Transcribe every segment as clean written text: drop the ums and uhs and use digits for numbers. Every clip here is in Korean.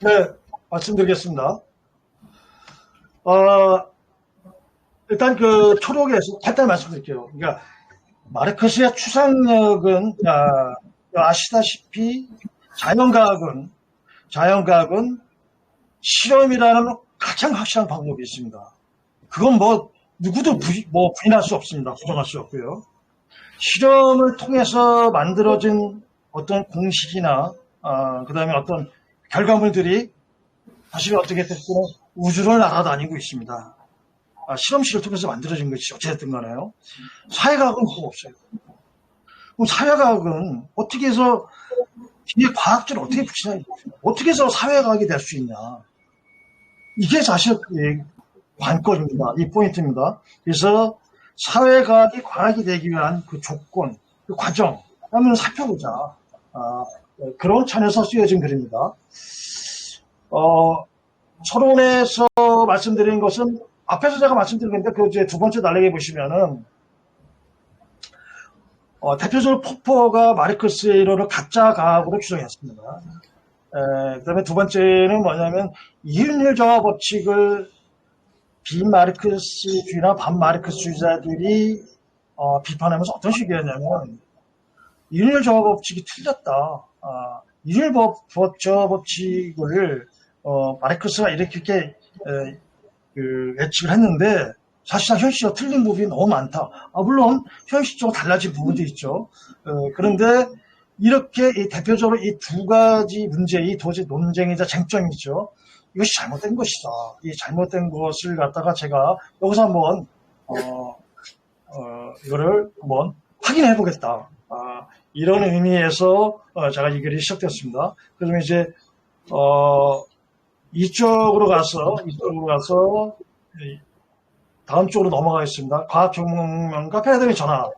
네, 말씀드리겠습니다. 어, 일단 그 초록에서 간단히 말씀드릴게요. 그러니까 마르크스의 추상력은 아시다시피 자연과학은 실험이라는 가장 확실한 방법이 있습니다. 그건 뭐 누구도 부인할 수 없습니다. 부정할 수 없고요. 실험을 통해서 만들어진 어떤 공식이나 그다음에 어떤 결과물들이 사실 어떻게 됐든 우주를 날아다니고 있습니다. 실험실을 통해서 만들어진 것이 어쨌든 간에요. 사회과학은 그거 없어요. 그럼 사회과학은 어떻게 해서 뒤에 과학자를 어떻게 붙이냐, 어떻게 해서 사회과학이 될 수 있냐. 이게 사실 관건입니다. 이 포인트입니다. 그래서 사회과학이 과학이 되기 위한 그 조건, 그 과정, 한번 살펴보자. 그런 차원에서 쓰여진 글입니다. 서론에서 말씀드린 것은 앞에서 제가 말씀드렸는데 그 이제 두 번째 단락에 보시면은 대표적으로 포퍼가 마르크스의 이론을 가짜 과학으로 규정했습니다. 그다음에 두 번째는 뭐냐면 이윤율 정화 법칙을 비마르크스주의나 반마르크스주의자들이 비판하면서 어떤 식이었냐면 이윤율 정화 법칙이 틀렸다. 이윤율 정화 법칙을 마르크스가 이렇게 예측을 했는데 사실상 현실과 틀린 부분이 너무 많다. 물론 현실적으로 달라진 부분도 있죠. 그런데 이렇게 대표적으로 이 두 가지 문제, 이 도저히 논쟁이자 쟁점이죠. 이것이 잘못된 것이다. 이 잘못된 것을 갖다가 제가 여기서 한번 이거를 한번 확인해 보겠다. 이런 의미에서 제가 이 글이 시작되었습니다. 그러면 이제 이쪽으로 가서 다음 쪽으로 넘어가겠습니다. 과학혁명과 패러다임의 전환.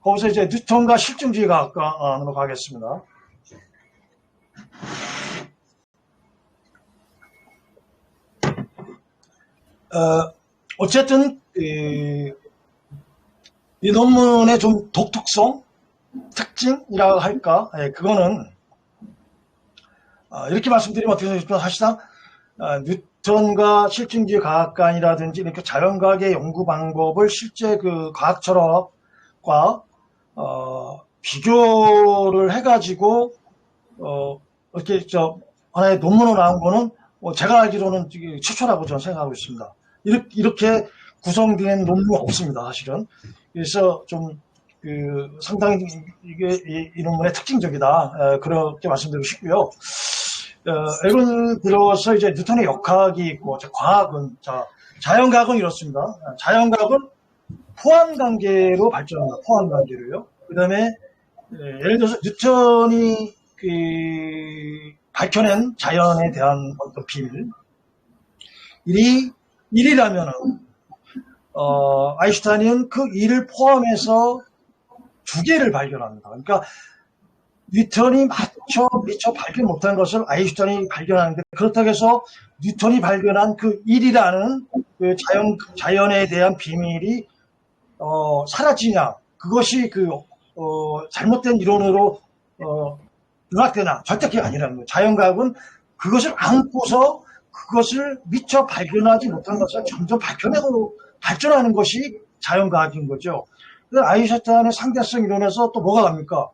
거기서 이제 뉴턴과 실증주의 과학으로 가겠습니다. 어쨌든 이 논문의 좀 독특성, 특징이라고 할까? 그거는 이렇게 말씀드리면 어떻게 되겠습니까? 사실상 뉴턴과 실증주의 과학관이라든지 이렇게 자연과학의 연구 방법을 실제 그 과학 철학과 비교를 해가지고 이렇게 하나의 논문으로 나온 거는 제가 알기로는 최초라고 저는 생각하고 있습니다. 이렇게 구성된 논문은 없습니다, 사실은. 그래서 좀 상당히 이게 이 논문의 특징적이다. 그렇게 말씀드리고 싶고요. 예를 들어서 이제 뉴턴의 역학이 있고, 과학은, 자연과학은 이렇습니다. 자연과학은 포환관계로 발전합니다. 포환관계로요. 그 다음에, 예를 들어서 뉴턴이 밝혀낸 자연에 대한 어떤 비밀. 일이라면은, 아인슈타인은 그 일을 포함해서 두 개를 발견합니다. 그러니까, 뉴턴이 미처 발견 못한 것을 아인슈타인이 발견하는데 그렇다고 해서 뉴턴이 발견한 그 일이라는 그 자연에 대한 비밀이 사라지냐 그것이 잘못된 이론으로 누락되나 절대 그게 아니라는 거예요. 자연과학은 그것을 안고서 그것을 미처 발견하지 못한 것을 점점 발견하고 발전하는 것이 자연과학인 거죠. 아인슈타인의 상대성 이론에서 또 뭐가 갑니까?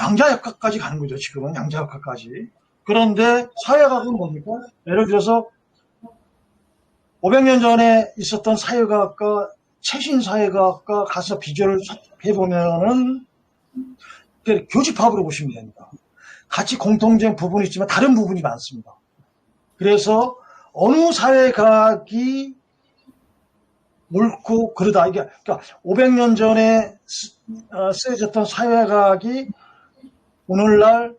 양자역학까지 가는 거죠. 지금은 양자역학까지. 그런데 사회과학은 뭡니까? 예를 들어서 500년 전에 있었던 사회과학과 최신 사회과학과 가서 비교를 해보면은 교집합으로 보시면 됩니다. 같이 공통된 부분이 있지만 다른 부분이 많습니다. 그래서 어느 사회과학이 옳고 그러다. 그러니까 500년 전에 쓰여졌던 사회과학이 오늘날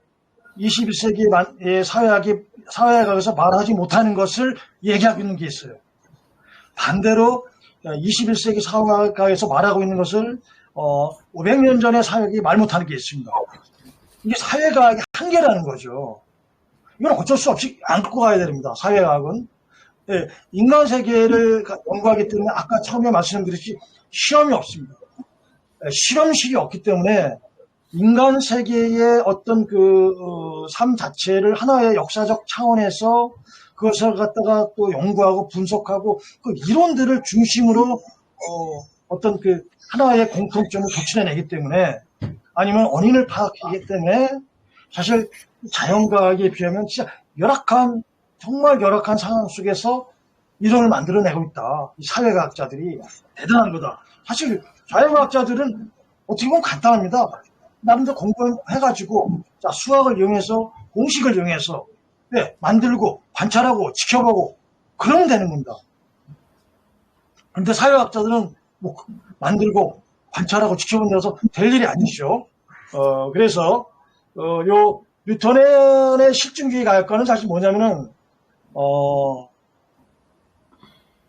21세기의 사회학에서 말하지 못하는 것을 얘기하고 있는 게 있어요. 반대로 21세기 사회학에서 말하고 있는 것을 500년 전의 사회학이 말 못하는 게 있습니다. 이게 사회과학의 한계라는 거죠. 이건 어쩔 수 없이 안고 가야 됩니다. 사회과학은. 인간 세계를 연구하기 때문에 아까 처음에 말씀드렸듯이 시험이 없습니다. 실험실이 없기 때문에 인간 세계의 어떤 삶 자체를 하나의 역사적 차원에서 그것을 갖다가 또 연구하고 분석하고 그 이론들을 중심으로 어떤 하나의 공통점을 도출해내기 때문에 아니면 원인을 파악하기 때문에 사실 자연과학에 비하면 진짜 정말 열악한 상황 속에서 이론을 만들어내고 있다. 이 사회과학자들이 대단한 거다. 사실 자연과학자들은 어떻게 보면 간단합니다. 나름대로 공부해가지고 수학을 이용해서 공식을 이용해서 만들고 관찰하고 지켜보고 그러면 되는 겁니다. 그런데 사회학자들은 뭐 만들고 관찰하고 지켜본다고 해서 될 일이 아니죠. 그래서 요 뉴턴의 실증주의 과학과는 사실 뭐냐면은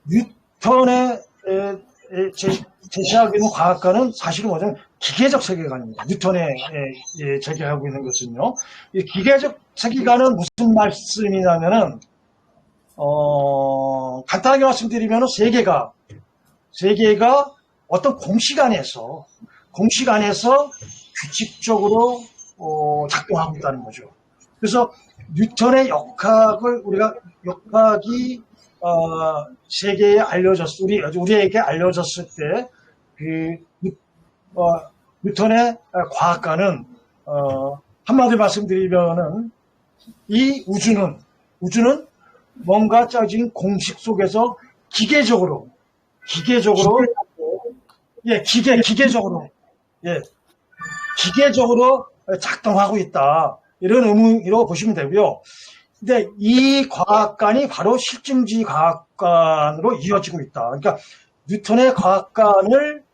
뉴턴의 제시하고 있는 과학과는 사실은 뭐냐면 기계적 세계관입니다. 뉴턴의 제기하고 있는 것은요. 이 기계적 세계관은 무슨 말씀이냐면은 간단하게 말씀드리면 세계가 어떤 공식 안에서 규칙적으로 작동하고 있다는 거죠. 그래서 뉴턴의 역학이 세계에 우리에게 알려졌을 때 뉴턴의 과학과는 한마디로 말씀드리면은 이 우주는 뭔가 짜진 공식 속에서 기계적으로 작동하고 있다. 이런 의미로 보시면 되고요. 근데 이 과학관이 바로 실증주의 과학관으로 이어지고 있다. 그러니까 뉴턴의 과학관을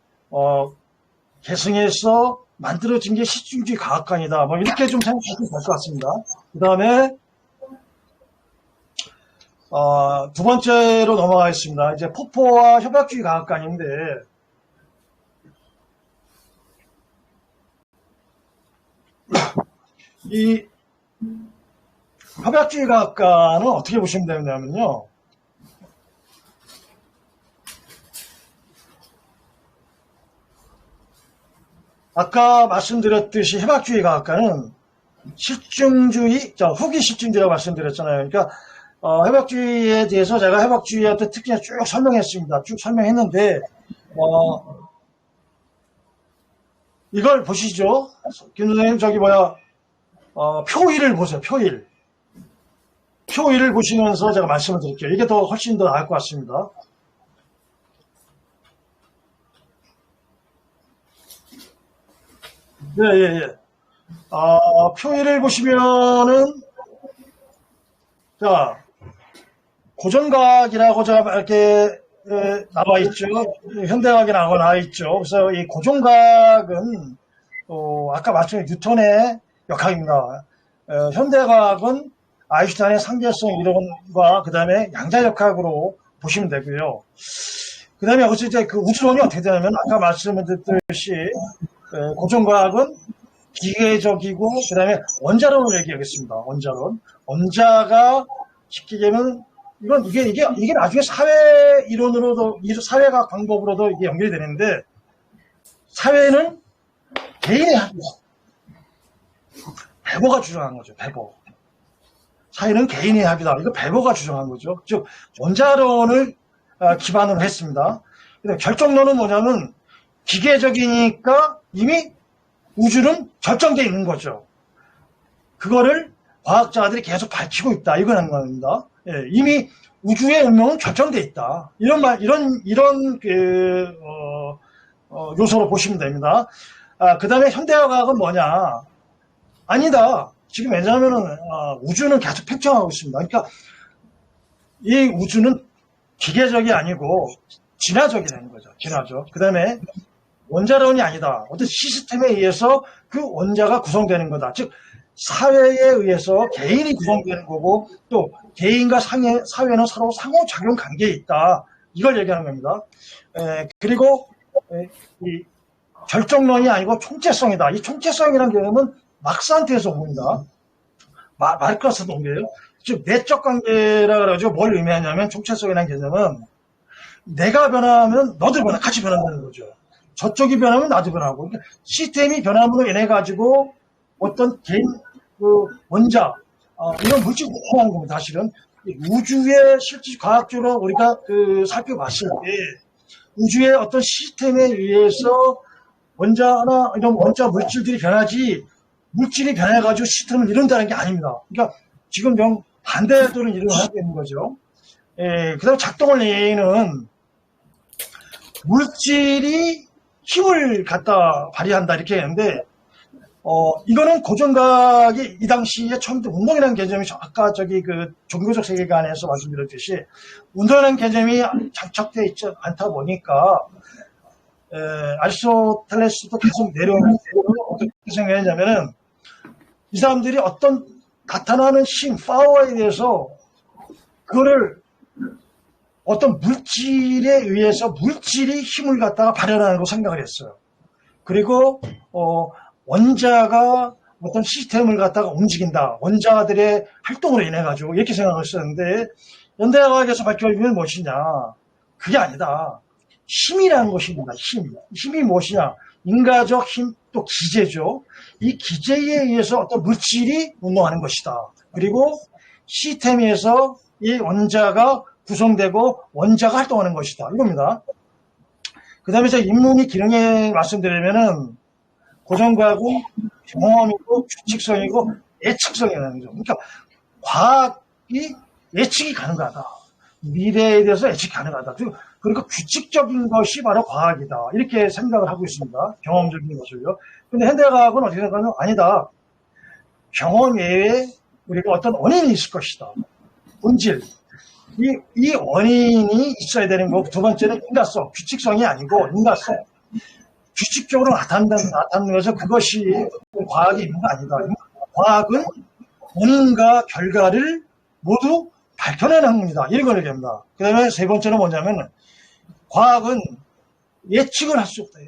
계승해서 만들어진 게 실증주의 과학관이다. 뭐 이렇게 좀 생각하시면 될 것 같습니다. 그 다음에 두 번째로 넘어가겠습니다. 이제 포포와 협약주의 과학관인데 이 협약주의 과학관은 어떻게 보시면 되냐면요. 아까 말씀드렸듯이 협약주의 과학관은 후기 실증주의라고 말씀드렸잖아요. 그러니까 협약주의에 대해서 제가 협약주의의 특징을 쭉 설명했습니다. 쭉 설명했는데 이걸 보시죠. 김 선생님 표일을 보세요. 표일을 보시면서 제가 말씀을 드릴게요. 이게 훨씬 더 나을 것 같습니다. 네. 표일을 보시면은 고전과학이라고 이렇게 나와 있죠. 현대과학이라고 나와 있죠. 그래서 이 고전과학은 아까 말씀드린 뉴턴의 역학입니다. 현대과학은 아인슈타인의 상대성 이론과 그 다음에 양자역학으로 보시면 되고요. 그 다음에 여기서 이제 우주론이 어떻게 되냐면 아까 말씀드렸듯이 고전과학은 기계적이고 그 다음에 원자론을 얘기하겠습니다. 원자가 쉽게 얘기하면 이게 나중에 사회 이론으로도 사회과학 방법으로도 이게 연결이 되는데 사회는 개인의 합의다. 베버가 주장한 거죠. 사회는 개인의 합의다. 이거 베버가 주장한 거죠. 즉 원자론을 기반으로 했습니다. 결정론은 뭐냐면 기계적이니까 이미 우주는 결정되어 있는 거죠. 그거를 과학자들이 계속 밝히고 있다. 이거는 겁니다. 이미 우주의 운명은 결정되어 있다. 이런 요소로 보시면 됩니다. 그 다음에 현대과학은 뭐냐? 아니다. 지금 왜냐하면은 우주는 계속 팽창하고 있습니다. 그러니까 이 우주는 기계적이 아니고 진화적이라는 거죠. 진화적. 그 다음에 원자론이 아니다. 어떤 시스템에 의해서 그 원자가 구성되는 거다. 즉 사회에 의해서 개인이 구성되는 거고 또 개인과 사회는 서로 상호작용 관계에 있다. 이걸 얘기하는 겁니다. 그리고 이 결정론이 아니고 총체성이다. 이 총체성이라는 개념은 막스한테서 봅니다. 마르크스 동계예요. 즉 내적 관계라 그러죠. 뭘 의미하냐면 총체성이라는 개념은 내가 변하면 너도 같이 변한다는 거죠. 저쪽이 변하면 나도 변하고, 그러니까 시스템이 변함으로 인해 가지고 어떤 개인 그 원자 이런 물질이 나타나는 겁니다. 사실은 우주의 실제 과학적으로 우리가 그 살펴봤을 때 우주의 어떤 시스템에 의해서 원자나 이런 원자 물질들이 변하지 물질이 변해가지고 시스템을 이룬다는 게 아닙니다. 그러니까 지금 영 반대되는 일을 하고 있는 거죠. 그 다음에 작동을 내는 물질이 힘을 갖다 발휘한다 이렇게 했는데 이거는 고정각이 이 당시에 처음부터 운동이라는 개념이 아까 저기 그 종교적 세계관에서 말씀드렸듯이 운동이라는 개념이 장착되어 있지 않다 보니까 아리스토텔레스도 계속 내려오는 어떻게 생각했냐면은 이 사람들이 어떤 나타나는 힘, 파워에 대해서 그거를 어떤 물질에 의해서 물질이 힘을 갖다가 발현하는 거 생각을 했어요. 그리고 원자가 어떤 시스템을 갖다가 움직인다. 원자들의 활동으로 인해 가지고 이렇게 생각을 했었는데 현대과학에서 밝혀진 건 무엇이냐? 그게 아니다. 힘이라는 것입니다. 힘. 힘이 무엇이냐? 인과적 힘, 또 기제죠. 이 기제에 의해서 어떤 물질이 운동하는 것이다. 그리고 시스템에서 이 원자가 구성되고 원자가 활동하는 것이다. 이겁니다. 그 다음에 제가 인문이 기능에 말씀드리면은 고정과학은 경험이고 규칙성이고 예측성이라는 거죠. 그러니까 과학이 예측이 가능하다. 미래에 대해서 예측이 가능하다. 그리고 규칙적인 것이 바로 과학이다. 이렇게 생각을 하고 있습니다. 경험적인 것을요. 근데 현대과학은 어떻게 생각하면 아니다. 경험 외에 우리가 어떤 원인이 있을 것이다. 본질. 이 원인이 있어야 되는 거고, 두 번째는 인과성. 규칙성이 아니고 인과성. 규칙적으로 나타나는 것은 그것이 과학이 있는 거 아니다. 과학은 원인과 결과를 모두 밝혀내는 학문이다. 이런 걸 얘기합니다. 그 다음에 세 번째는 뭐냐면 과학은 예측을 할 수 없다.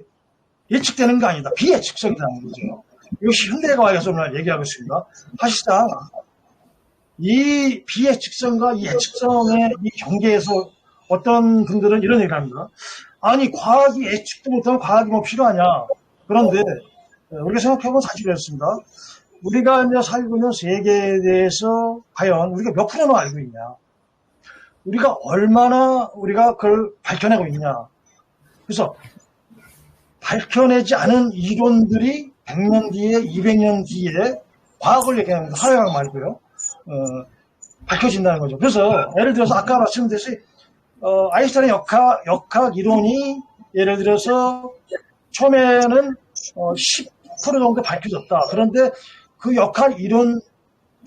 예측되는 거 아니다. 비예측성이라는 거죠. 이것이 현대과학에서 오늘 얘기하고 있습니다. 사실상 이 비예측성과 이 예측성의 이 경계에서 어떤 분들은 이런 얘기를 합니다. 아니 과학이 예측도 못하면 과학이 뭐 필요하냐. 그런데 우리가 생각해보면 사실 그렇습니다. 우리가 이제 살고 있는 세계에 대해서 과연 우리가 몇 프로나 알고 있냐. 우리가 얼마나 우리가 그걸 밝혀내고 있냐. 그래서 밝혀내지 않은 이론들이 100년 뒤에 200년 뒤에 과학을 얘기하는 사회학 말고요. 밝혀진다는 거죠. 그래서 예를 들어서 아까 말씀드렸듯이 아인슈타인의 역학 이론이 예를 들어서 처음에는 10% 정도 밝혀졌다. 그런데 그 역학 이론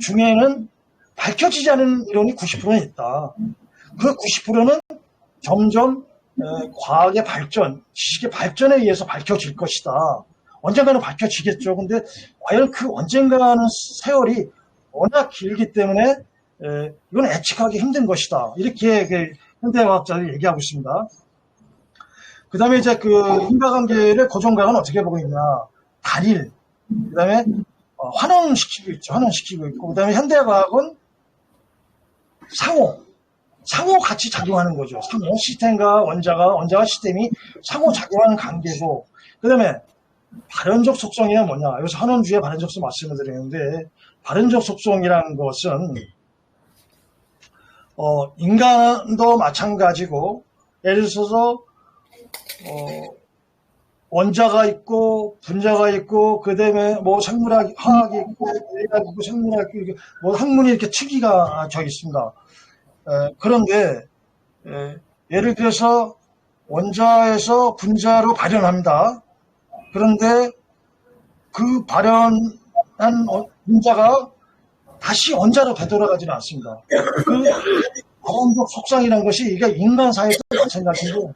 중에는 밝혀지지 않은 이론이 90%는 있다. 그 90%는 점점 과학의 발전, 지식의 발전에 의해서 밝혀질 것이다. 언젠가는 밝혀지겠죠. 근데 과연 그 언젠가는 세월이 워낙 길기 때문에 이건 예측하기 힘든 것이다. 이렇게 현대과학자들이 얘기하고 있습니다. 그 다음에 이제 그 인과관계를 고정과학은 어떻게 보고 있냐. 단일, 그 다음에 환원시키고 있죠. 환원시키고 있고, 그 다음에 현대과학은 상호 같이 작용하는 거죠. 상호, 시스템과 원자와 시스템이 상호 작용하는 관계고, 그 다음에 발현적 속성이란 뭐냐. 여기서 환원주의 발현적 속성 말씀을 드리는데, 발현적 속성이라는 것은, 인간도 마찬가지고, 예를 들어서, 원자가 있고, 분자가 있고, 그 다음에 뭐 생물학, 화학이 있고, 물리학이 있고, 생물학이 있고, 뭐 학문이 이렇게 특이가 져 있습니다. 그런데, 예를 들어서 원자에서 분자로 발현합니다. 그런데 그 발현한 분자가 다시 원자로 되돌아가지는 않습니다. 그 발현적 속성이라는 것이 이게 인간 사회에서 마찬가지고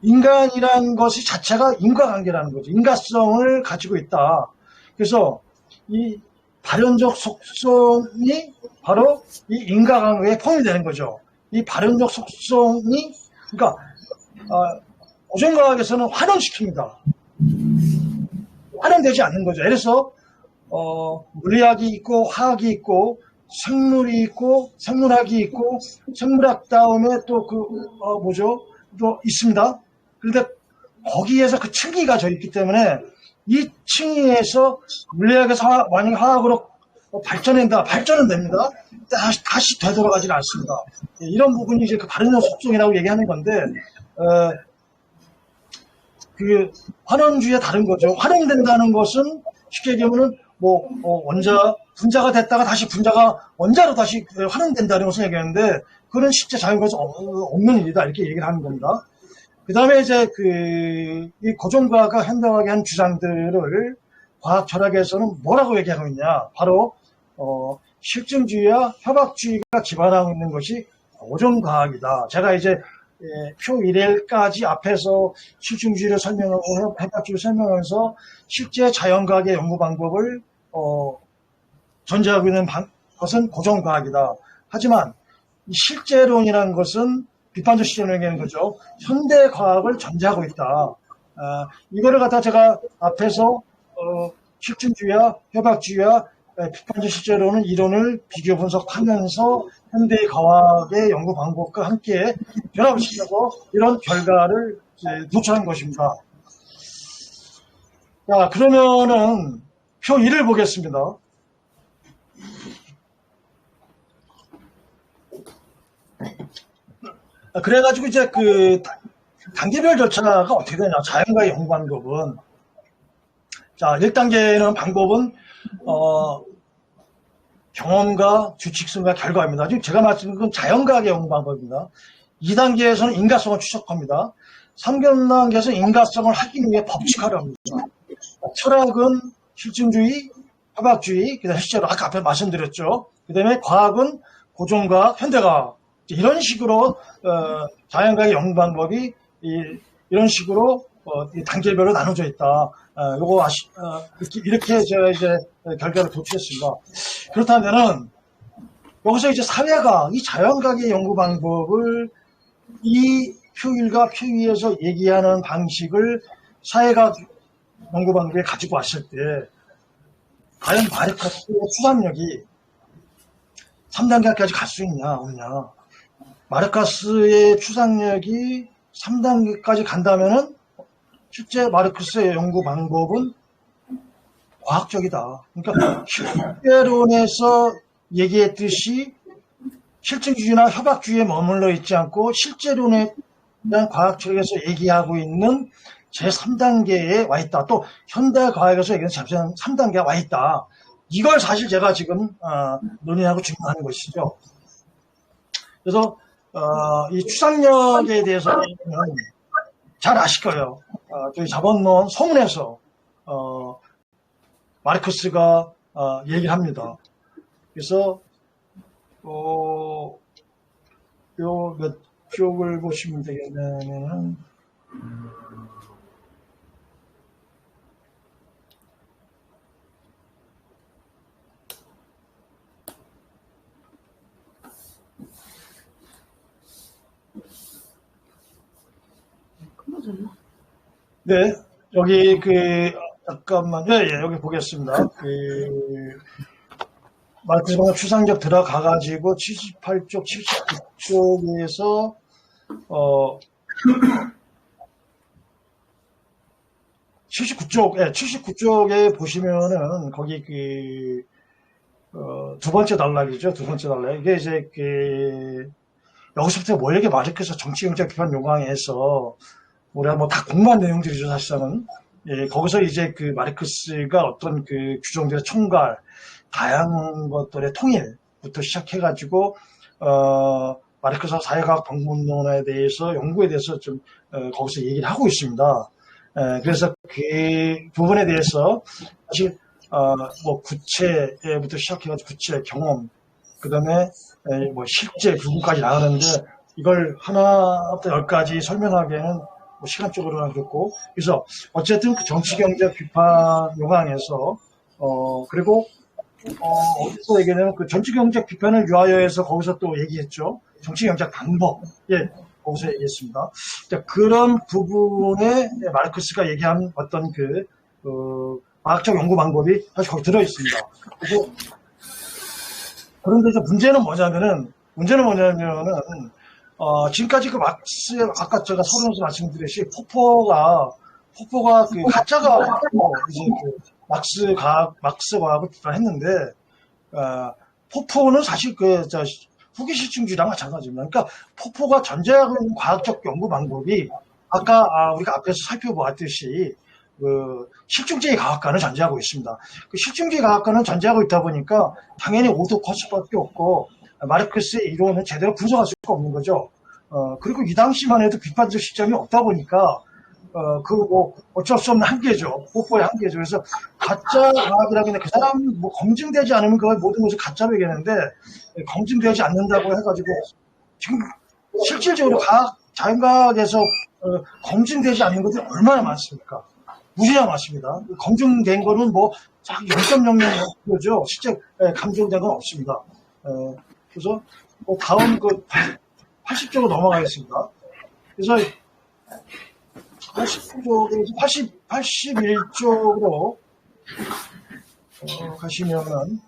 인간이라는 것이 자체가 인과관계라는 거죠. 인과성을 가지고 있다. 그래서 이 발현적 속성이 바로 이 인과관계에 포함되는 거죠. 이 발현적 속성이 그러니까 고정과학에서는 환원시킵니다. 환원되지 않는 거죠. 예를 들어서 물리학이 있고 화학이 있고 생물이 있고 생물학이 있고 생물학 다음에 또 또 있습니다. 그런데 거기에서 그 층위가 져 있기 때문에 이 층위에서 물리학에서 만약 화학으로 발전한다, 발전은 됩니다. 다시 되돌아가지는 않습니다. 이런 부분이 이제 그 바른 속성이라고 얘기하는 건데, 그 환원주의에 다른 거죠. 환원된다는 것은 쉽게 얘기하면은 분자가 됐다가 다시 분자가 원자로 다시 환원된다는 것을 얘기하는데, 그건 실제 자연과에서 없는 일이다, 이렇게 얘기를 하는 겁니다. 그 다음에 이제 이 고전과학과 현대과학의 한 주장들을 과학 철학에서는 뭐라고 얘기하고 있냐. 바로, 실증주의와 협약주의가 기반하고 있는 것이 고전과학이다. 제가 이제 표 1일까지 앞에서 실증주의를 설명하고 협약주의를 설명하면서 실제 자연과학의 연구 방법을 전제하고 있는 것은 고전과학이다. 하지만 실제론이라는 것은 비판적 시점을 얘기하는 거죠. 현대과학을 전제하고 있다. 이거를 갖다 제가 앞에서 실증주의와 협약주의와 비판적 실제론은 이론을 비교 분석하면서 현대과학의 연구 방법과 함께 결합을 시켜서 이런 결과를 도출한 것입니다. 자, 그러면은 표 1을 보겠습니다. 그래가지고 이제 그 단계별 절차가 어떻게 되냐. 자연과의 연구 방법은. 자, 1단계는 방법은, 경험과 규칙성과 결과입니다. 지금 제가 말씀드린 건 자연과학의 연구 방법입니다. 2단계에서는 인과성을 추적합니다. 3단계에서는 인과성을 확인 위해 법칙화를 합니다. 철학은 실증주의, 협약주의, 그 다음에 실제로 아까 앞에 말씀드렸죠. 그 다음에 과학은 고전과학, 현대과학. 이런 식으로 자연과학의 연구 방법이 이런 식으로 단계별로 나눠져 있다. 요거 이렇게 제가 이제 결과를 도출했습니다. 그렇다면은 여기서 이제 사회과학, 이 자연과학의 연구 방법을 이 표 1과 표 2에서 얘기하는 방식을 사회과학 연구 방법에 가지고 왔을 때 과연 마르크스의 추산력이 3단계까지 갈 수 있냐, 없냐. 마르크스의 추상력이 3단계까지 간다면은 실제 마르크스의 연구 방법은 과학적이다. 그러니까 실제론에서 얘기했듯이 실증주의나 협약주의에 머물러 있지 않고 실제론에 대한 과학적에서 얘기하고 있는 제3단계에 와 있다. 또 현대과학에서 얘기하는 제3단계에 와 있다. 이걸 사실 제가 지금 논의하고 증명하는 것이죠. 그래서 이 추상력에 대해서는 잘 아실 거예요. 저희 자본론 소문에서 마르크스가 얘기를 합니다. 그래서 요 몇 쪽을 보시면 되겠냐면은 네, 여기 잠깐만요. 예, 여기 보겠습니다. 마르크스가 추상적 들어가가지고 78쪽, 79쪽에서 79쪽에 보시면은 거기 두 번째 단락이죠. 두 번째 단락. 이게 이제 여기서부터 뭐 이렇게 마르크스 정치경제 비판 요강에서 우리가 뭐 다 공부한 내용들이죠, 사실상은. 예, 거기서 이제 마르크스가 어떤 규정들의 총괄, 다양한 것들의 통일부터 시작해가지고, 마르크스 사회과학 방법론에 대해서, 연구에 대해서 좀, 거기서 얘기를 하고 있습니다. 그래서 그 부분에 대해서, 사실, 뭐 구체부터 시작해가지고 구체, 경험, 그 다음에, 뭐 실제 부분까지 나가는데, 이걸 하나부터 10까지 설명하기에는 뭐 시간적으로는 그렇고, 그래서 어쨌든 그 정치경제 비판 요강에서 그리고 어디서 얘기하냐면 그 정치경제 비판을 위하여해서 거기서 또 얘기했죠. 정치경제 방법, 예, 거기서 얘기했습니다. 그런 부분에 마르크스가 얘기한 어떤 과학적 연구 방법이 사실 거기 들어 있습니다. 그런데 이제 문제는 뭐냐면은 지금까지 그 막스, 아까 제가 서론에서 말씀드렸듯이 포포가 그 가짜가 이제 그 막스 과학을 비판했는데, 포포는 사실 후기 실증주의랑 마찬가지입니다. 그러니까 포포가 전제하고 있는 과학적 연구 방법이 아까 우리가 앞에서 살펴보았듯이 그 실증주의 과학관을 전제하고 있습니다. 그 실증주의 과학관을 전제하고 있다 보니까 당연히 오독할 수밖에 없고 마르크스의 이론을 제대로 분석할 수가 없는 거죠. 그리고 이 당시만 해도 비판적 시점이 없다 보니까 어쩔 수 없는 한계죠. 포포의 한계죠. 그래서 가짜 과학이라기는 그 사람 검증되지 않으면 그걸 모든 것을 가짜로 얘기하는데 검증되지 않는다고 해가지고 지금 실질적으로 자연과학에서 검증되지 않는 것들이 얼마나 많습니까? 무지나 많습니다. 검증된 거는 0.00%죠. 실제 감정된 건 없습니다. 그래서 다음 80쪽으로 넘어가겠습니다. 그래서 81쪽으로 가시면은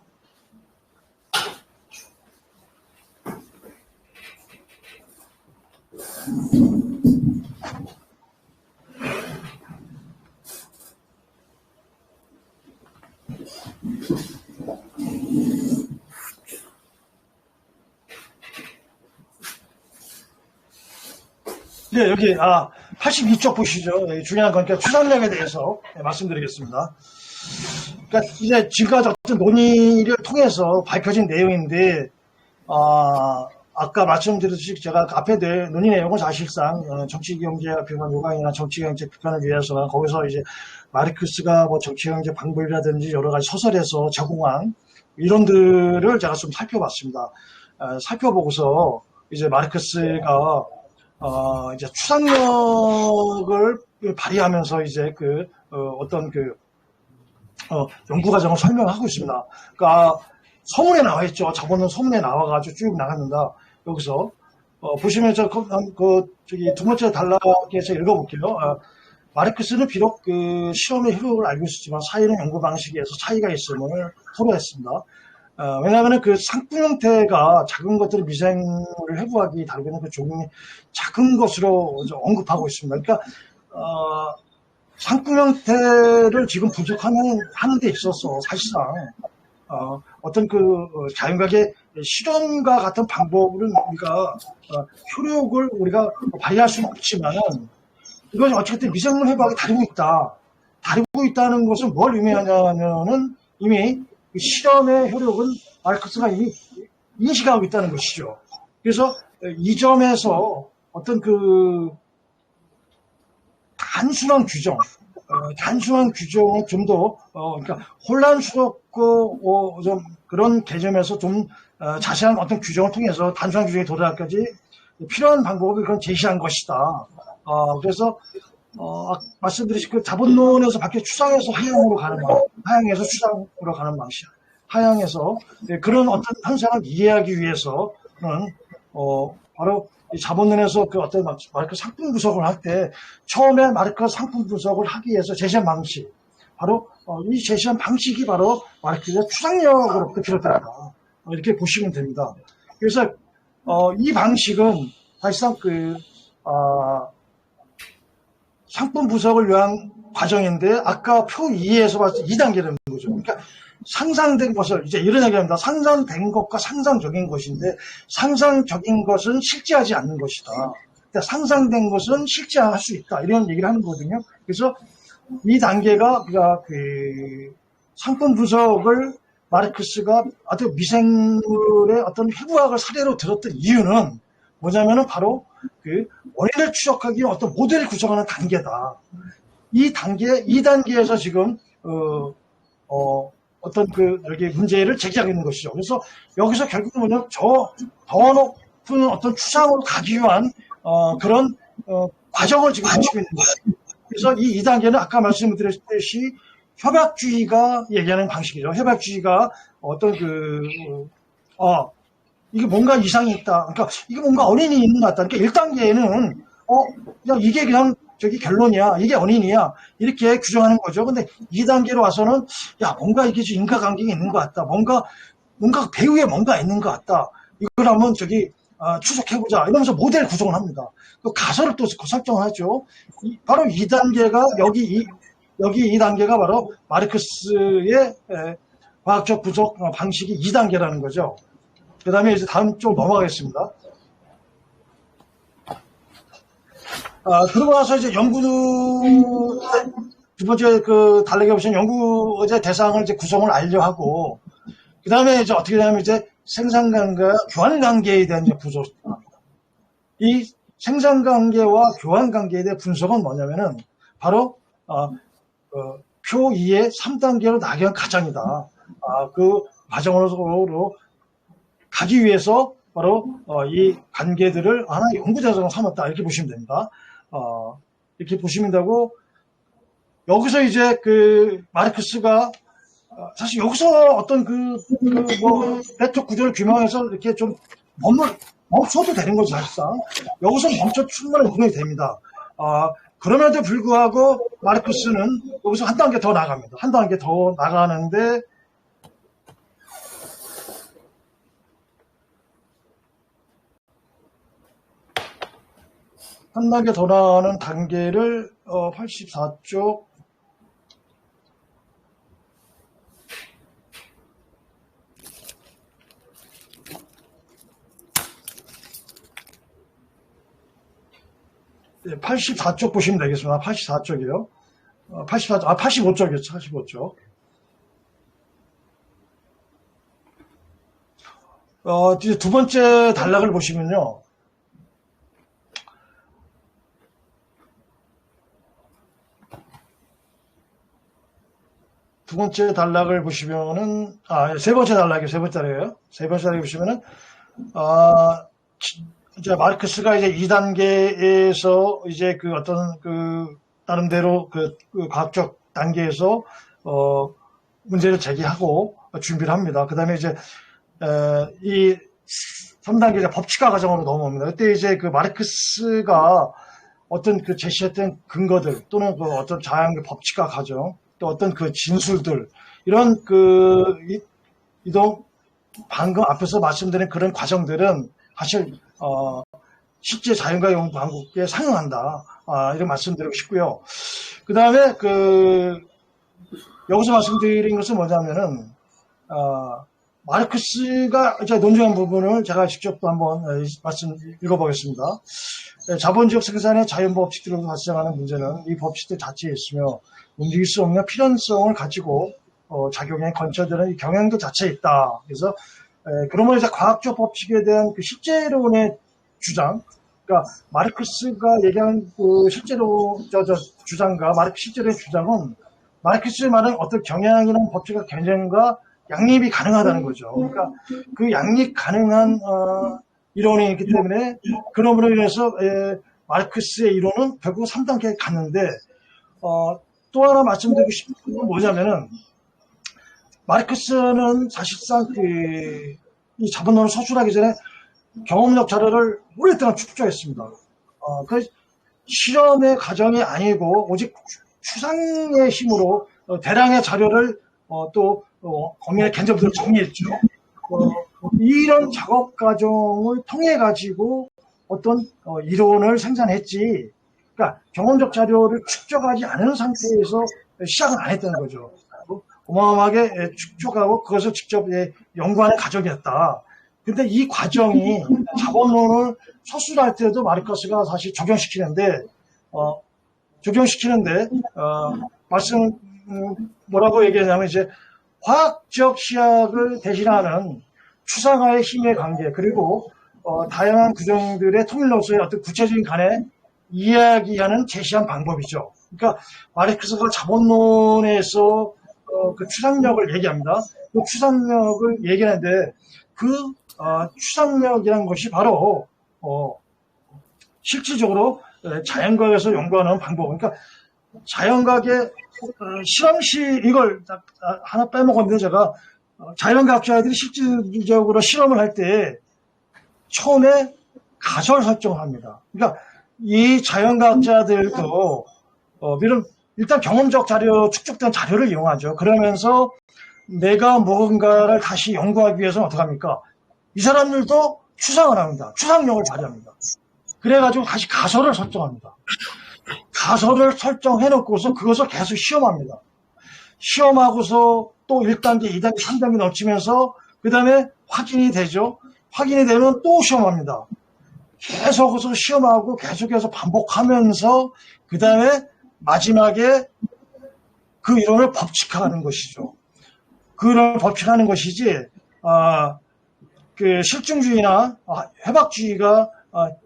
네, 여기 82쪽 보시죠. 중요한 건 그러니까 추산력에 대해서 말씀드리겠습니다. 그러니까 이제 지금까지 어떤 논의를 통해서 밝혀진 내용인데 아까 말씀드렸듯이 제가 앞에 될 논의 내용은 사실상 정치경제 비판 요강이나 정치경제 비판을 위해서 거기서 이제 마르크스가 정치경제 방법이라든지 여러 가지 소설에서 제공한 이론들을 제가 좀 살펴봤습니다. 살펴보고서 이제 마르크스가 이제 추상력을 발휘하면서 이제 연구 과정을 설명하고 있습니다. 그러니까 서문에 나와 있죠. 저번은 서문에 나와가지고 쭉 나갔는다. 여기서 보시면 저기 두 번째 단락에서 읽어볼게요. 마르크스는 비록 그 실험의 효력을 알고 있었지만 사회는 연구 방식에서 차이가 있음을 토로했습니다. 왜냐하면 그 상품 형태가 작은 것들을 미생을 해부하기 다루는 그 종류의 작은 것으로 언급하고 있습니다. 그러니까 상품 형태를 지금 분석하는 데 있어서 사실상 어떤 자연과학의 실험과 같은 방법을 우리가 효력을 우리가 발휘할 수는 없지만 이건 어쨌든 미생물 해부하기 다루고 있다. 다루고 있다는 것은 뭘 의미하냐면은 이미 실험의 효력은 마르크스가 이미 인식하고 있다는 것이죠. 그래서 이 점에서 어떤 단순한 규정은 좀 더 그러니까 혼란스럽고 좀 그런 개념에서 좀 자세한 어떤 규정을 통해서 단순한 규정에 도달하기까지 필요한 방법을 그건 제시한 것이다. 그래서 말씀드린 그 자본론에서 밖에 추상에서 하향으로 가는 방식, 하향에서 추상으로 가는 방식, 하향에서 그런 어떤 현상을 이해하기 위해서는 바로 이 자본론에서 그 어떤 마르크스 상품 분석을 할 때 처음에 마르크스 상품 분석을 하기 위해서 제시한 방식, 바로 이 제시한 방식이 바로 마르크스의 추상력으로부터 비롯된다. 이렇게 보시면 됩니다. 그래서 이 방식은 사실상 상품 분석을 위한 과정인데 아까 표 2에서 봤을 때 2단계라는 거죠. 그러니까 상상된 것을 이제 이런 얘기합니다. 상상된 것과 상상적인 것인데 상상적인 것은 실제하지 않는 것이다. 그러니까 상상된 것은 실제할 수 있다. 이런 얘기를 하는 거거든요. 그래서 이 단계가 우리가 상품 분석을 마르크스가 아주 미생물의 어떤 해부학을 사례로 들었던 이유는 뭐냐면은 바로 원인을 추적하기 위한 어떤 모델을 구성하는 단계다. 이 단계에서 지금 어떤 여기 문제를 제기하고 있는 것이죠. 그래서 여기서 결국은 뭐냐면 더 높은 어떤 추상으로 가기 위한 그런 과정을 지금 거치고 있는 거예요. 그래서 이 2단계는 아까 말씀드렸듯이 협약주의가 얘기하는 방식이죠. 협약주의가 어떤 이게 뭔가 이상이 있다. 그러니까 이게 뭔가 원인이 있는 것 같다. 그러니까 1단계에는 그냥 이게 그냥 저기 결론이야. 이게 원인이야. 이렇게 규정하는 거죠. 근데 2단계로 와서는 뭔가 이게 인과관계가 있는 것 같다. 뭔가 배후에 뭔가 있는 것 같다. 이걸 한번 추적해보자 이러면서 모델 구성을 합니다. 그 가설을 또 설정을 하죠. 바로 2단계가 여기 2단계가 바로 마르크스의 과학적 분석 방식이 2단계라는 거죠. 그 다음에 이제 다음 쪽 넘어가겠습니다. 그러고 나서 이제 두 번째 그 달력에 보시면 연구의 대상을 이제 구성을 알려하고, 그 다음에 이제 어떻게 되냐면 이제 생산관계와 교환관계에 대한 분석을 합니다. 이 생산관계와 교환관계에 대한 분석은 뭐냐면은 바로 표 2의 3단계로 나가는 과정이다. 그 과정으로 가기 위해서 바로 이 관계들을 하나의 연구 대상으로 삼았다 이렇게 보시면 됩니다. 이렇게 보시면 되고, 여기서 이제 그 마르크스가 사실 여기서 어떤 뭐 네트워크 구조를 규명해서 이렇게 좀 멈춰도 되는 거죠, 사실상. 여기서 멈춰 충분히 구성이 됩니다. 그럼에도 불구하고 마르크스는 여기서 한 단계 더 나갑니다. 한 단계 더 나가는데, 한 단계 더 나가는 단계를 84쪽 84쪽 보시면 되겠습니다. 84쪽이요. 85쪽이었죠. 85쪽. 이제 두 번째 단락을 보시면요. 두 번째 단락을 보시면은, 세 번째 단락이에요. 세 번째 단락이에요. 세 번째 단락에 보시면은, 이제 마르크스가 이제 2단계에서 이제 그 어떤 나름대로 그 과학적 단계에서 문제를 제기하고 준비를 합니다. 그 다음에 이제 이 3단계 이제 법칙화 과정으로 넘어옵니다. 그때 이제 그 마르크스가 어떤 그 제시했던 근거들 또는 그 어떤 자연의 법칙화 과정 또 어떤 그 진술들 이런 방금 앞에서 말씀드린 그런 과정들은 사실 실제 자연과학 연구 방법에 상응한다. 이런 말씀드리고 싶고요. 그 다음에 여기서 말씀드린 것은 뭐냐면은 마르크스가 이제 논증한 부분을 제가 직접 또 한번 말씀 읽어보겠습니다. 자본주의 생산의 자연 법칙들로 발생하는 문제는 이 법칙들 자체에 있으며 움직일 수 없는 필연성을 가지고 작용에 건처되는 이 경향도 자체에 있다. 그래서 그러면 이제 과학적 법칙에 대한 그 실제론의 주장, 그러니까 마르크스가 얘기한 그 실제로 주장과 실제로의 주장은 마르크스의 말은 어떤 경향이라는 법칙과 경쟁과 양립이 가능하다는 거죠. 그러니까 그 양립 가능한 이론이 있기 때문에 그럼으로 인해서 마르크스의 이론은 결국 3단계에 갔는데 또 하나 말씀드리고 싶은 건 뭐냐면은 마르크스는 사실상 이 자본론을 서술하기 전에 경험적 자료를 오랫동안 축적했습니다. 그 실험의 과정이 아니고 오직 추상의 힘으로 대량의 자료를 또 거미의 견점들을 정리했죠. 이런 작업 과정을 통해 가지고 어떤 이론을 생산했지. 그러니까 경험적 자료를 축적하지 않은 상태에서 시작은 안 했다는 거죠. 어마어마하게 축적하고 그것을 직접 연구하는 과정이었다. 근데 이 과정이 자본론을 서술할 때도 마르크스가 사실 적용시키는데 뭐라고 얘기하냐면 이제 화학적 시약을 대신하는 추상화의 힘의 관계 그리고 다양한 구조들의 통일로서의 어떤 구체적인 간에 이야기하는 제시한 방법이죠. 그러니까 마르크스가 자본론에서 그 추상력을 얘기합니다. 그 추상력을 얘기하는데 그 추상력이라는 것이 바로 실질적으로 자연과학에서 연구하는 방법. 그러니까 자연과학의 실험실 이걸 하나 빼먹었는데 제가 자연과학자들이 실질적으로 실험을 할 때 처음에 가설 설정을 합니다. 그러니까 이 자연과학자들도 일단 경험적 자료, 축적된 자료를 이용하죠. 그러면서 내가 무언가를 다시 연구하기 위해서는 어떡합니까? 이 사람들도 추상을 합니다. 추상력을 발휘합니다. 그래가지고 다시 가설을 설정합니다. 가설을 설정해놓고서 그것을 계속 시험합니다. 시험하고서 또 1단계, 2단계, 3단계 넘치면서 그 다음에 확인이 되죠. 확인이 되면 또 시험합니다. 계속해서 시험하고 계속해서 반복하면서 그 다음에 마지막에 그 이론을 법칙화하는 것이죠. 그 이론을 법칙화하는 것이지 그 실증주의나 해박주의가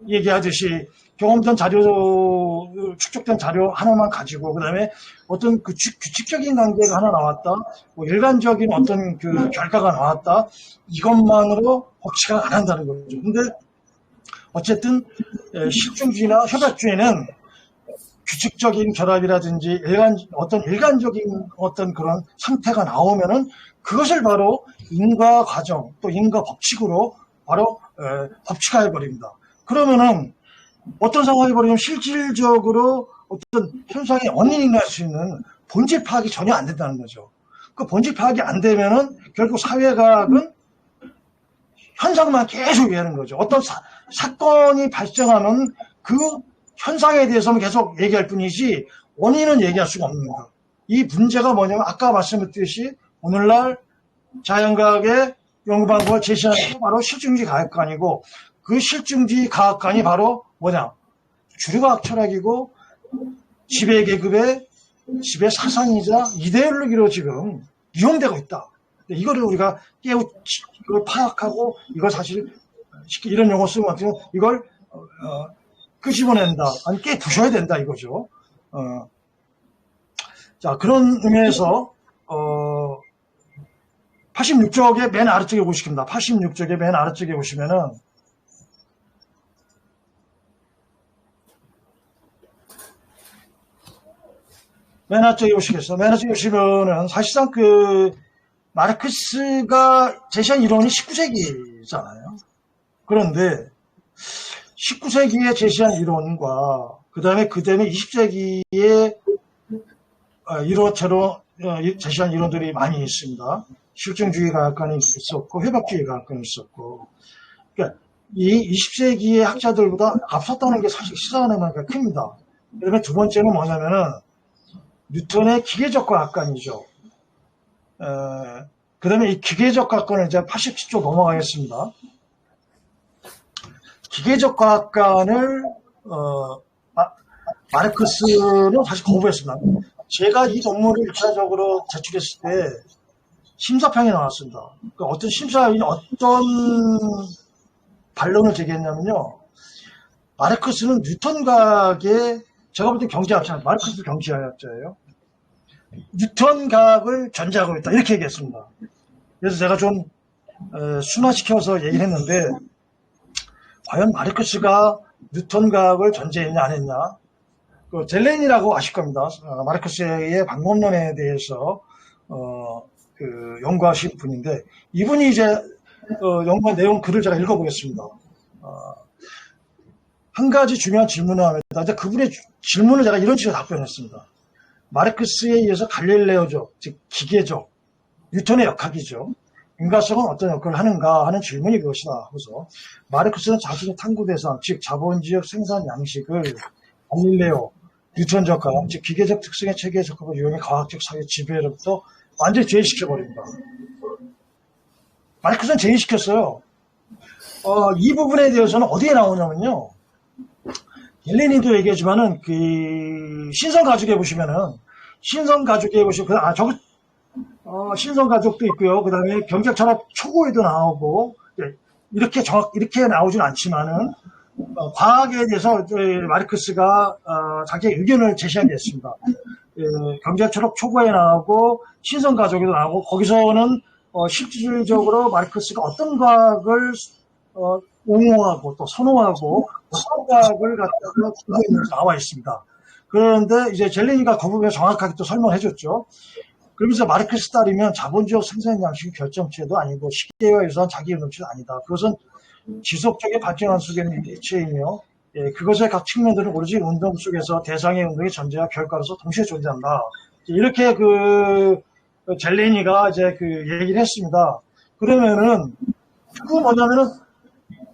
얘기하듯이 경험된 자료, 축적된 자료 하나만 가지고, 그 다음에 어떤 그 규칙적인 관계가 하나 나왔다, 뭐 일반적인 어떤 그 결과가 나왔다, 이것만으로 법칙화 안 한다는 거죠. 근데 어쨌든 실증주의나 협약주의는 규칙적인 결합이라든지 어떤 일관적인 어떤 그런 상태가 나오면은 그것을 바로 인과 과정 또 인과 법칙으로 바로 법칙화해 버립니다. 그러면은 어떤 상황이 벌어지면 실질적으로 어떤 현상의 원인이 날 수 있는 본질 파악이 전혀 안 된다는 거죠. 그 본질 파악이 안 되면은 결국 사회과학은 현상만 계속 얘기하는 거죠. 어떤 사건이 발생하는 그 현상에 대해서는 계속 얘기할 뿐이지 원인은 얘기할 수가 없는 거예요. 이 문제가 뭐냐면 아까 말씀드렸듯이 오늘날 자연과학의 연구방법을 제시하는 게 바로 실증주의 과학관이고 그 실증주의 과학관이 바로 뭐냐? 주류과학 철학이고 지배계급의 지배 사상이자 이데올로기로 지금 이용되고 있다. 이거를 우리가 이걸 파악하고 이걸 사실 이런 용어 쓰면 어떻게 이걸 끄집어낸다. 아니 깨부셔야 된다 이거죠. 자 그런 의미에서 86쪽의 맨 아래쪽에 보시겠습니다. 86쪽의 맨 아래쪽에 보시면은 맨 아래쪽에 보시겠어요. 맨 아래쪽에 보시면은 사실상 그 마르크스가 제시한 이론이 19세기잖아요. 그런데 19세기에 제시한 이론과 그 다음에 20세기에 이론체로 제시한 이론들이 많이 있습니다. 실증주의 과학관이 있었고 회박주의 과학관이 있었고 그러니까 이 20세기의 학자들보다 앞섰다는 게 사실 시사하는 바가 큽니다. 그다음에 두 번째는 뭐냐면은 뉴턴의 기계적 과학관이죠. 그 다음에 이 기계적 과학관을 이제 87쪽 넘어가겠습니다. 기계적 과학관을 마르크스는 사실 거부했습니다. 제가 이 논문을 1차적으로 제출했을 때 심사평이 나왔습니다. 그러니까 어떤 심사위원이 어떤 반론을 제기했냐면요. 마르크스는 뉴턴 과학의 제가 볼 때 경제학자, 마르크스 경제학자예요. 뉴턴 과학을 전제하고 있다 이렇게 얘기했습니다. 그래서 제가 좀 순화시켜서 얘기를 했는데 과연 마르크스가 뉴턴 과학을 전제했냐 안 했냐 그 젤렌이라고 아실 겁니다. 마르크스의 방법론에 대해서 그 연구하신 분인데 이분이 이제 연구한 내용 글을 제가 읽어보겠습니다. 한 가지 중요한 질문을 합니다. 근데 그분의 질문을 제가 이런 식으로 답변했습니다. 마르크스에 의해서 갈릴레오적, 즉 기계적, 뉴턴의 역학이죠. 인과성은 어떤 역할을 하는가 하는 질문이 그것이다. 그래서 마르크스는 자신의 탐구 대상, 즉 자본주의 생산 양식을 갈릴레오, 뉴턴적 과학, 즉 기계적 특성의 체계에 적합한 유형의 과학적 사회 지배로부터 완전히 제외시켜버립니다. 마르크스는 제외시켰어요. 이 부분에 대해서는 어디에 나오냐면요. 헬레니도 얘기하지만은 그 신성가족에 보시면은 신성가족에 보시면 신성가족도 있고요. 그 다음에 경제철학 초고에도 나오고 이렇게 이렇게 나오진 않지만은 과학에 대해서 마르크스가 자기의 의견을 제시한 게 있습니다. 경제철학 초고에 나오고 신성가족에도 나오고 거기서는 실질적으로 마르크스가 어떤 과학을 옹호하고 또 선호하고 어떤 과학을 갖다가 두고 있는지 나와 있습니다. 그런데 이제 젤레니가 그 부분에 정확하게 또 설명을 해줬죠. 그러면서 마르크스 따르면 자본주의 생산 양식이 결정체도 아니고 시계와 유사한 자기 운동체도 아니다. 그것은 지속적인 발전 속에는 일체이며 그것의 각 측면들은 오로지 운동 속에서 대상의 운동의 전제와 결과로서 동시에 존재한다. 이렇게 그 젤레니가 이제 그 얘기를 했습니다. 그러면은 그 뭐냐면은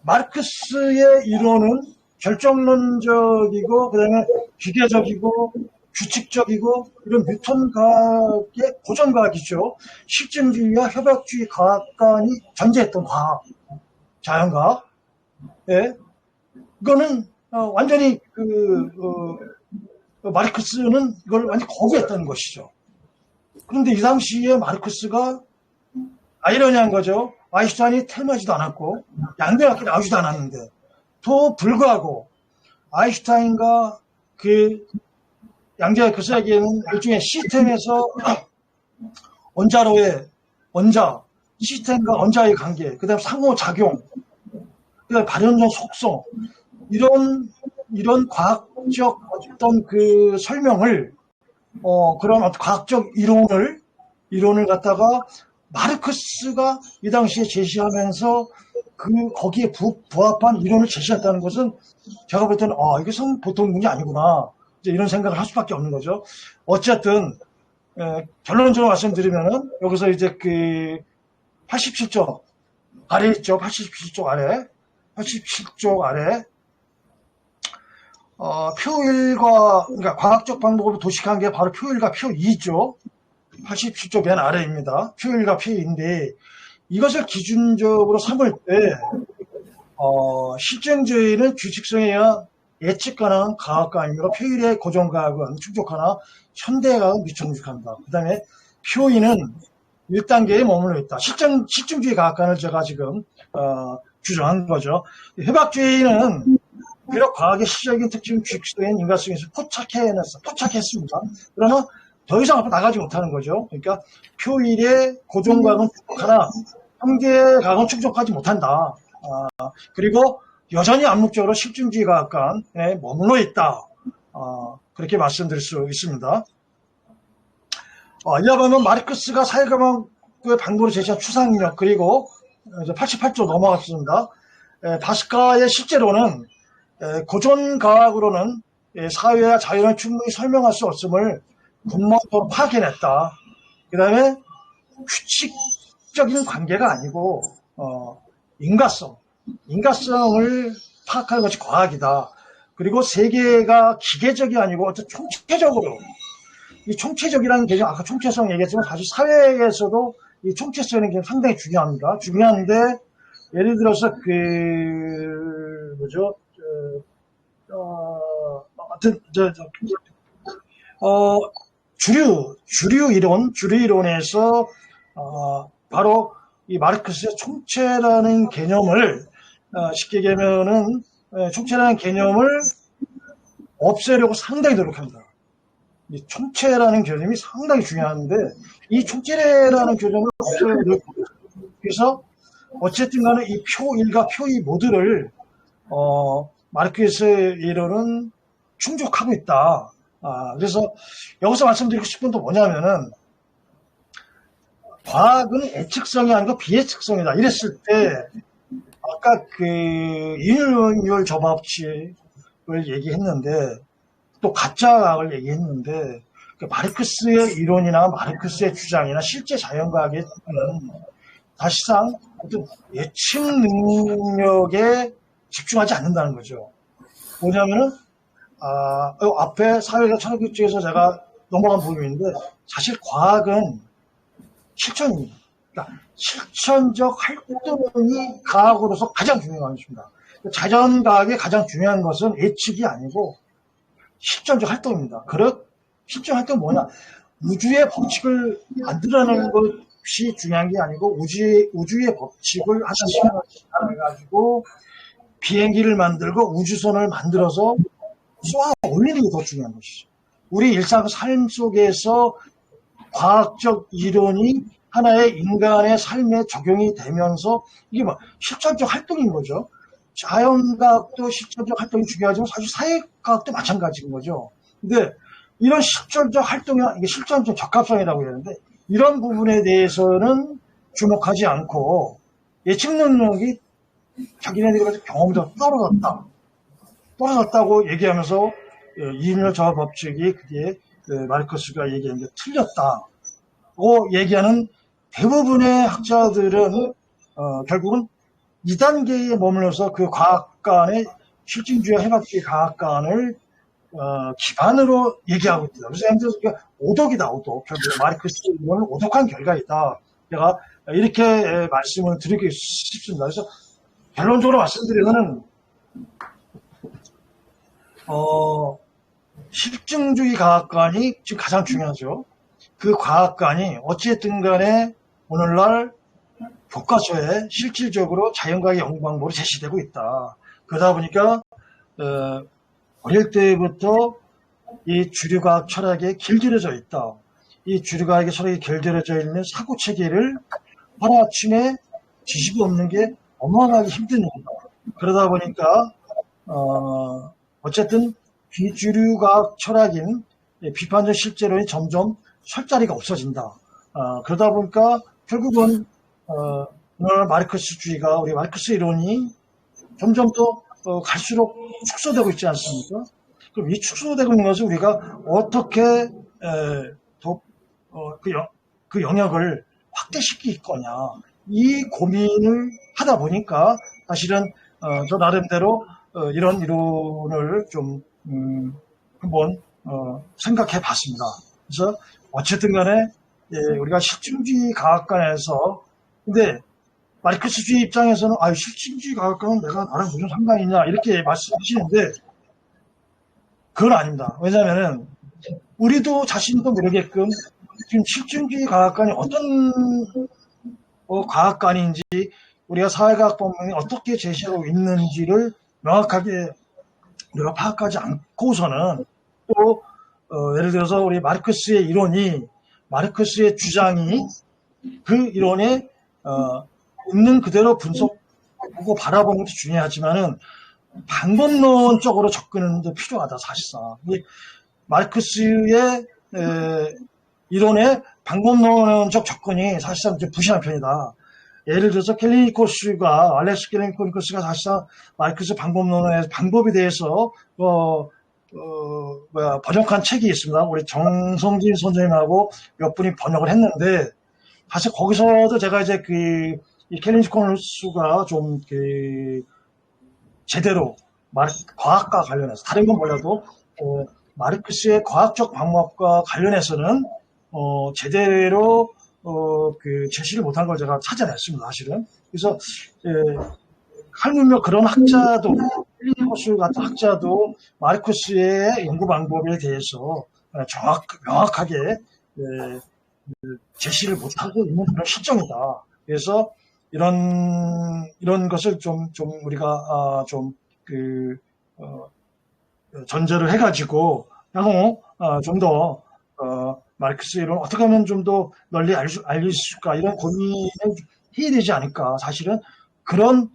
마르크스의 이론은 결정론적이고 그다음에 기계적이고 규칙적이고 이런 뉴턴과학의 고전과학이죠. 실증주의와 협약주의 과학관이 전제했던 과학, 자연과학. 예. 이거는 완전히 마르크스는 이걸 완전히 거부했다는 것이죠. 그런데 이 당시에 마르크스가 아이러니한 거죠. 아인슈타인이 태어나지도 않았고 양대학교 나오지도 않았는데 또 불구하고 아인슈타인과 그 양자의 세계는 일종의 시스템에서 원자로의 원자, 시스템과 원자의 관계, 그 다음 상호작용, 그 다음 발현적 속성, 이런 과학적 어떤 그 설명을, 그런 어떤 과학적 이론을 갖다가 마르크스가 이 당시에 제시하면서 거기에 부합한 이론을 제시했다는 것은 제가 볼 때는, 이게 보통 문제 아니구나. 이제 이런 생각을 할 수밖에 없는 거죠. 어쨌든, 결론적으로 말씀드리면은, 여기서 이제 87쪽 아래 있죠. 87쪽 아래. 87쪽 아래. 표1과, 그러니까 과학적 방법으로 도식한 게 바로 표1과 표2죠. 87쪽 맨 아래입니다. 표1과 표2인데, 이것을 기준적으로 삼을 때, 실증주의는 규칙성에 의한 예측 가능한 과학관이고, 표1의 고정과학은 충족하나, 현대과학은 미충족한다. 그 다음에 표2는 1단계에 머물러 있다. 실증주의 과학관을 제가 지금, 규정한 거죠. 협약주의는 비록 과학의 시적인 특징 규칙성인 인과성에서 포착했습니다. 그러나 더 이상 앞으로 나가지 못하는 거죠. 그러니까 표1의 고정과학은 충족하나 현대과학은 충족하지 못한다. 그리고 여전히 암묵적으로 실증주의 과학관에 머물러 있다. 그렇게 말씀드릴 수 있습니다. 이와 보면 마르크스가 사회과학의 방법으로 제시한 추상력, 그리고 이제 88조 넘어갔습니다. 바스카의 실제로는 고전과학으로는 사회와 자연을 충분히 설명할 수 없음을 근본적으로 파악해냈다. 그 다음에 규칙적인 관계가 아니고 인과성을 파악하는 것이 과학이다. 그리고 세계가 기계적이 아니고 어떤 총체적으로, 이 총체적이라는 개념, 아까 총체성 얘기했지만 사실 사회에서도 이 총체성이 상당히 중요한데, 예를 들어서 주류 이론에서 바로 이 마르크스의 총체라는 개념을 쉽게 얘기하면은 총체라는 개념을 없애려고 상당히 노력합니다. 이 총체라는 개념이 상당히 중요한데 이 총체라는 개념을 없애려고 노력합니다. 그래서 어쨌든 간에 이 표1과 표2 모두를 마르크스의 이론은 충족하고 있다. 그래서 여기서 말씀드리고 싶은 건 뭐냐면은 과학은 예측성이 아니고 비예측성이다. 이랬을 때 아까 인율 저법칙을 얘기했는데 또 가짜학을 얘기했는데 마르크스의 이론이나 마르크스의 주장이나 실제 자연과학에는 사실상 어떤 예측 능력에 집중하지 않는다는 거죠. 뭐냐면은 앞에 사회과 철학 쪽에서 제가 넘어간 부분인데 사실 과학은 실천입니다. 그러니까 실천적 활동이 과학으로서 가장 중요한 것입니다. 자연과학의 가장 중요한 것은 예측이 아니고 실천적 활동입니다. 실천 활동은 뭐냐? 우주의 법칙을 만들어내는 것이 중요한 게 아니고 우주의 법칙을 하나씩 해가지고 비행기를 만들고 우주선을 만들어서 쏘아 올리는 게 더 중요한 것이죠. 우리 일상 삶 속에서 과학적 이론이 하나의 인간의 삶에 적용이 되면서 이게 실천적 활동인 거죠. 자연과학도 실천적 활동이 중요하지만 사실 사회과학도 마찬가지인 거죠. 근데 이런 실천적 활동이 이게 실천적 적합성이라고 하는데 이런 부분에 대해서는 주목하지 않고 예측 능력이 자기네들이 경험보다 떨어졌다고 얘기하면서 인율 저하 법칙이 그게 마르크스가 얘기한 게 틀렸다고 얘기하는 대부분의 학자들은 결국은 2단계에 머물러서 그 과학관의 실증주의 해박주의 과학관을 기반으로 얘기하고 있다. 그래서 예를 들어서 오독이다, 오독. 결국 마르크스 이론은 오독한 결과이다. 제가 이렇게 말씀을 드리고 싶습니다. 그래서 결론적으로 말씀드리면은 실증주의 과학관이 지금 가장 중요하죠. 그 과학관이 어찌됐든 간에 오늘날 교과서에 실질적으로 자연과학의 연구 방법으로 제시되고 있다. 그러다 보니까 어릴 때부터 이 주류과학 철학에 길들여져 있다. 이 주류과학의 철학에 길들여져 있는 사고체계를 하루아침에 뒤집어 엎는 게 어마어마하게 힘든 일이다. 그러다 보니까 어쨌든 비주류과학 철학인 비판적 실제론이 점점 설 자리가 없어진다. 그러다 보니까 결국은 오늘 마르크스주의가 우리 마르크스 이론이 점점 더 갈수록 축소되고 있지 않습니까? 그럼 이 축소되고 있는 것을 우리가 어떻게 더 그 영역을 확대시킬 거냐, 이 고민을 하다 보니까 사실은 저 나름대로 이런 이론을 좀 한번 생각해 봤습니다. 그래서 어쨌든 간에 우리가 실증주의 과학관에서 근데 마르크스주의 입장에서는 실증주의 과학관은 내가 나랑 무슨 상관이 있냐 이렇게 말씀하시는데 그건 아닙니다. 왜냐하면은 우리도 자신도 모르게끔 지금 실증주의 과학관이 어떤 과학관인지 우리가 사회과학 본문이 어떻게 제시하고 있는지를 명확하게 우리가 파악하지 않고서는 또 예를 들어서 우리 마르크스의 이론이 마르크스의 주장이 그 이론에 있는 그대로 분석하고 바라보는 것도 중요하지만은 방법론적으로 접근은 더 필요하다 사실상. 마르크스의 이론의 방법론적 접근이 사실상 좀 부실한 편이다. 예를 들어서 알렉스 켈리니코스가 사실상 마르크스 방법론의 방법에 대해서 번역한 책이 있습니다. 우리 정성진 선생님하고 몇 분이 번역을 했는데 사실 거기서도 제가 이제 이 켈리니코스가 좀 제대로 과학과 관련해서 다른 건 몰라도 마르크스의 과학적 방법과 관련해서는 제대로 제시를 못한 걸 제가 찾아냈습니다, 사실은. 그래서 하물며 그런 학자도 켈리니코스 같은 학자도 마르크스의 연구 방법에 대해서 명확하게 제시를 못하고 있는 그런 실정이다. 그래서 이런 것을 좀 우리가 전제를 해가지고 향후 좀 더 마르크스 이론 어떻게 하면 좀 더 널리 알릴 수 있을까 이런 고민을 해야 되지 않을까. 사실은 그런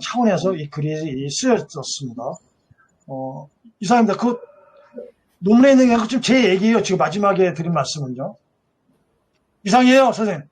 차원에서 이 글이 쓰여졌습니다. 이상입니다. 그 논문에 있는 게 지금 제 얘기예요. 지금 마지막에 드린 말씀은요. 이상이에요, 선생님.